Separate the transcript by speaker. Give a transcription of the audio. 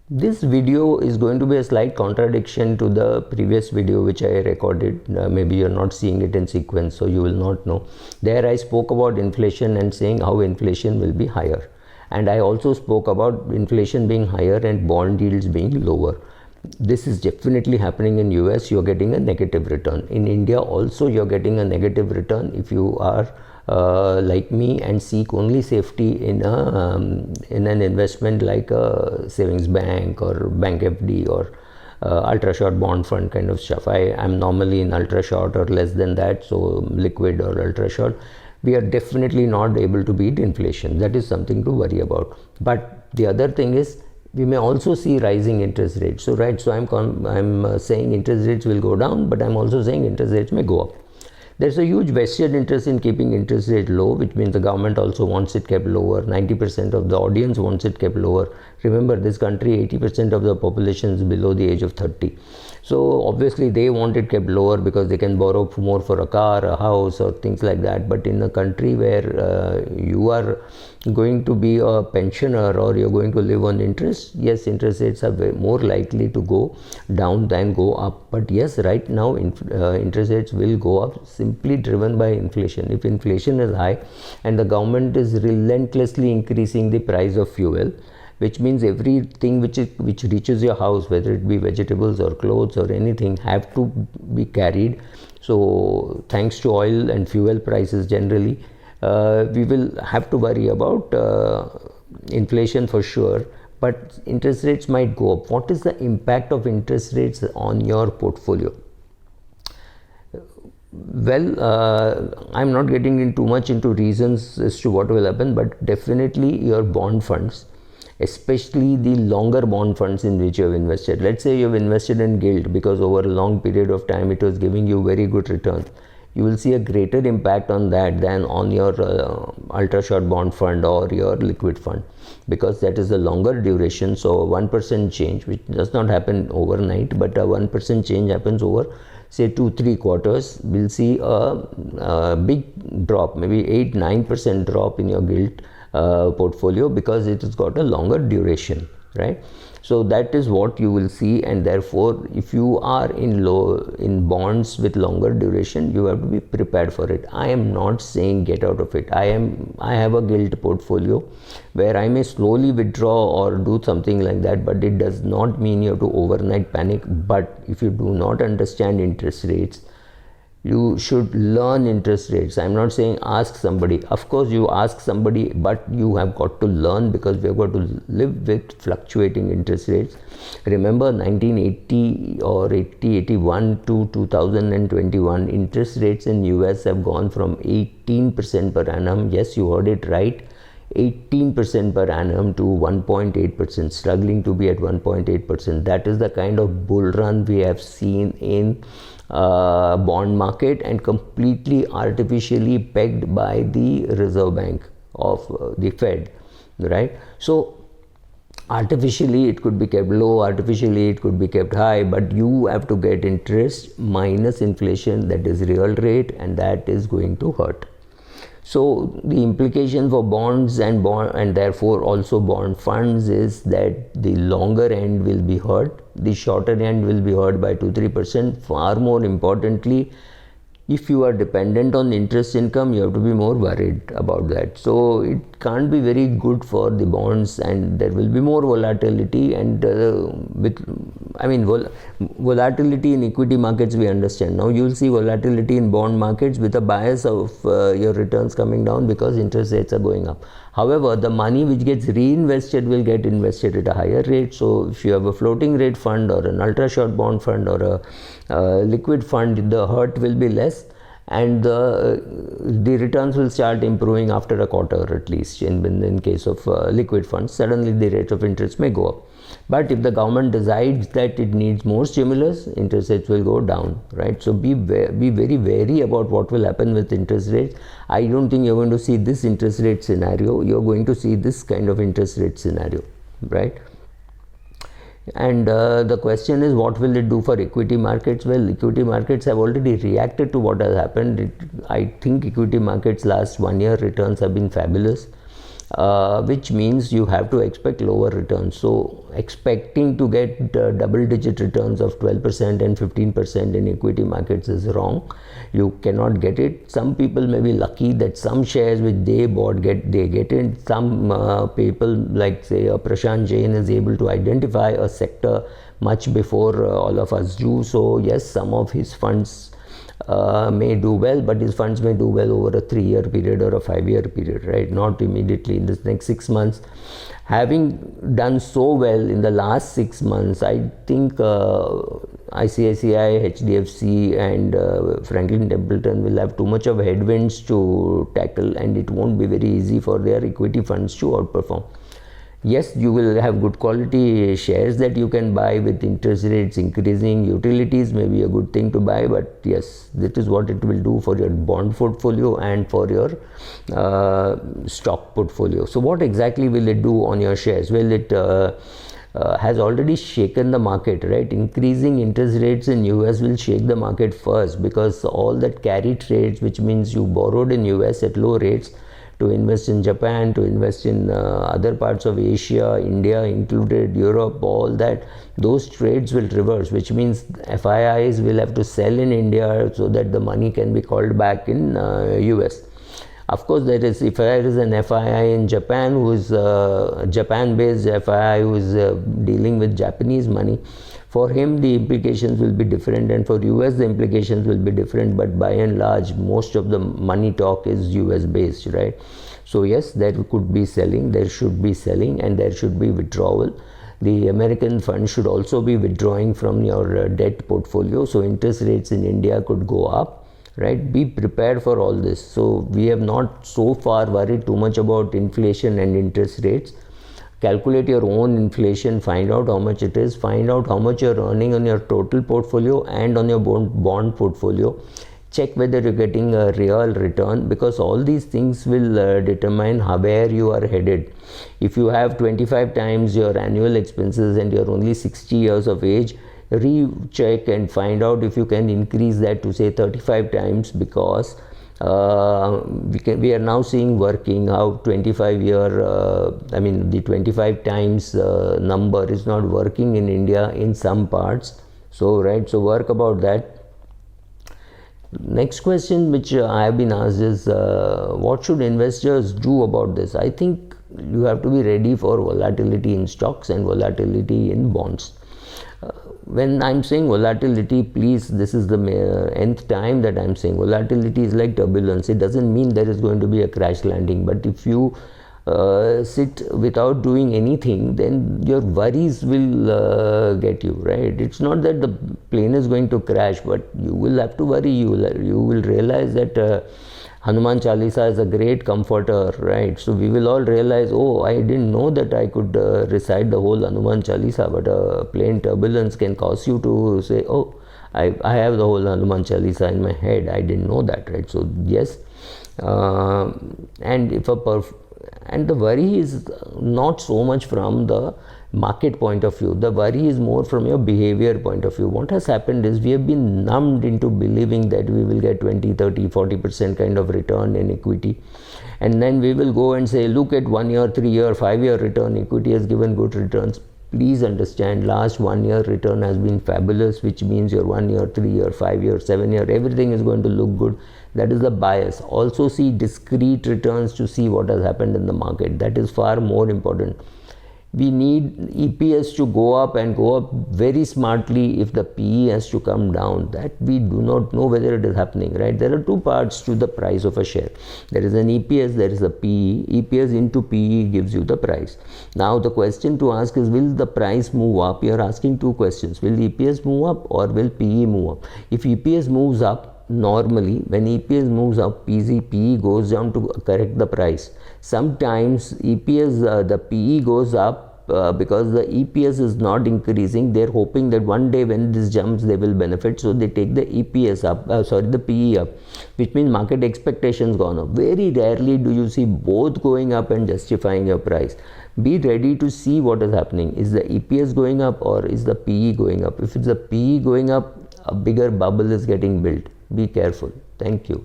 Speaker 1: This video is going to be a slight contradiction to the previous video which I recorded. Maybe you're not seeing it in sequence, so you will not know. There I spoke about inflation and saying how inflation will be higher. And I also spoke about inflation being higher and bond yields being lower. This is definitely happening in US. You're getting a negative return. In India also you're getting a negative return if you are like me and seek only safety in an investment like a savings bank or bank FD or ultra short bond fund kind of stuff. I am normally in ultra short or less than that, so liquid or ultra short. We are definitely not able to beat inflation. That is something to worry about. But the other thing is, we may also see rising interest rates. So I'm saying interest rates will go down, but I'm also saying interest rates may go up. There's a huge vested interest in keeping interest rate low, which means the government also wants it kept lower. 90% of the audience wants it kept lower. Remember, this country, 80% of the population is below the age of 30. So obviously they want it kept lower because they can borrow more for a car, a house, or things like that. But in a country where you are going to be a pensioner or you're going to live on interest, yes, interest rates are more likely to go down than go up. But yes, right now interest rates will go up, simply driven by inflation. If inflation is high and the government is relentlessly increasing the price of fuel, which means everything which reaches your house, whether it be vegetables or clothes or anything, have to be carried. So thanks to oil and fuel prices generally, we will have to worry about inflation for sure, but interest rates might go up. What is the impact of interest rates on your portfolio? Well, I'm not getting in too much into reasons as to what will happen, but definitely your bond funds, especially the longer bond funds in which you have invested. Let's say you have invested in gilt because over a long period of time it was giving you very good return. You will see a greater impact on that than on your ultra short bond fund or your liquid fund, because that is a longer duration. So 1% change, which does not happen overnight, but a 1% change happens over say 2-3 quarters, we'll see a big drop, maybe 8-9% drop in your gilt portfolio, because it has got a longer duration, right? So that is what you will see, and therefore if you are in bonds with longer duration, you have to be prepared for it. I am not saying get out of it. I have a gilt portfolio where I may slowly withdraw or do something like that, but it does not mean you have to overnight panic. But if you do not understand interest rates, you should learn interest rates. I'm not saying ask somebody. Of course you ask somebody, but you have got to learn, because we have got to live with fluctuating interest rates. Remember 1980 or 81 to 2021, interest rates in US have gone from 18% per annum, yes, you heard it right, 18% per annum to 1.8%, struggling to be at 1.8%. That is the kind of bull run we have seen in bond market, and completely artificially pegged by the Reserve Bank of the Fed, right? So artificially it could be kept low, artificially it could be kept high, but you have to get interest minus inflation, that is real rate, and that is going to hurt. So the implication for bonds and therefore also bond funds is that the longer end will be hurt, the shorter end will be hurt by 2-3%. Far more importantly, if you are dependent on interest income, you have to be more worried about that. So it can't be very good for the bonds, and there will be more volatility, and volatility in equity markets we understand. Now you will see volatility in bond markets with a bias of your returns coming down because interest rates are going up. However, the money which gets reinvested will get invested at a higher rate. So if you have a floating rate fund or an ultra short bond fund or a liquid fund, the hurt will be less, and the returns will start improving after a quarter at least. In case of liquid funds, suddenly the rate of interest may go up. But if the government decides that it needs more stimulus, interest rates will go down, right? So be very wary about what will happen with interest rates. I don't think you're going to see this interest rate scenario. You're going to see this kind of interest rate scenario, right? And the question is, what will it do for equity markets? Well, equity markets have already reacted to what has happened. I think equity markets last 1 year returns have been fabulous. which means you have to expect lower returns. So expecting to get double digit returns of 12% and 15% in equity markets is wrong. You cannot get it. Some people may be lucky that some shares which they bought they get it. Some people, like say Prashant Jain, is able to identify a sector much before all of us do. So yes, some of his funds may do well, but his funds may do well over a 3-year period or a 5-year period, right? Not immediately in this next 6 months. Having done so well in the last 6 months, I think ICICI, HDFC and Franklin Templeton will have too much of headwinds to tackle, and it won't be very easy for their equity funds to outperform. Yes, you will have good quality shares that you can buy with interest rates increasing. Utilities may be a good thing to buy, but yes, that is what it will do for your bond portfolio and for your stock portfolio. So what exactly will it do on your shares? Well, it has already shaken the market, right? Increasing interest rates in US will shake the market first, because all that carry trades, which means you borrowed in US at low rates to invest in Japan, to invest in other parts of Asia, India included, Europe, all that, those trades will reverse, which means FIIs will have to sell in India so that the money can be called back in US. Of course, if there is an FII in Japan who is Japan-based FII who is dealing with Japanese money, for him the implications will be different, and for US the implications will be different, but by and large most of the money talk is US based, right? So yes, there could be selling, there should be selling, and there should be withdrawal. The American fund should also be withdrawing from your debt portfolio, so interest rates in India could go up, right? Be prepared for all this. So we have not so far worried too much about inflation and interest rates. Calculate your own inflation, find out how much it is, find out how much you're earning on your total portfolio and on your bond portfolio. Check whether you're getting a real return, because all these things will determine where you are headed. If you have 25 times your annual expenses and you're only 60 years of age, recheck and find out if you can increase that to say 35 times, because we are now seeing working how 25 times number is not working in India in some parts. So right, so work about that. Next question which I have been asked is what should investors do about this? I think you have to be ready for volatility in stocks and volatility in bonds. When I'm saying volatility, please, this is the nth time that I'm saying volatility is like turbulence. It doesn't mean there is going to be a crash landing, but if you sit without doing anything, then your worries will get you, right? It's not that the plane is going to crash, but you will have to worry. You will realize that Hanuman Chalisa is a great comforter, right? So we will all realize, oh, I didn't know that I could recite the whole Hanuman Chalisa, but a plane turbulence can cause you to say, oh, I have the whole Hanuman Chalisa in my head. I didn't know that, right? So yes, and the worry is not so much from the market point of view. The worry is more from your behavior point of view. What has happened is we have been numbed into believing that we will get 20, 30, 40% kind of return in equity, and then we will go and say, look at 1 year, 3 year, 5 year return. Equity has given good returns. Please understand, last 1 year return has been fabulous, which means your 1 year, 3 year, 5 year, 7 year, everything is going to look good. That is the bias. Also see discrete returns to see what has happened in the market. That is far more important. We need EPS to go up and go up very smartly if the PE has to come down. That we do not know whether it is happening, right? There are two parts to the price of a share. There is an EPS, there is a PE. EPS into PE gives you the price. Now the question to ask is, will the price move up? You are asking two questions. Will EPS move up or will PE move up? If EPS moves up, normally when EPS moves up, PE goes down to correct the price. Sometimes EPS, the PE goes up because the EPS is not increasing. They're hoping that one day when this jumps they will benefit, so they take the EPS up, the PE up, which means market expectations gone up. Very rarely do you see both going up and justifying your price. Be ready to see what is happening. Is the EPS going up or is the PE going up? If it's the PE going up, a bigger bubble is getting built. Be careful. Thank you.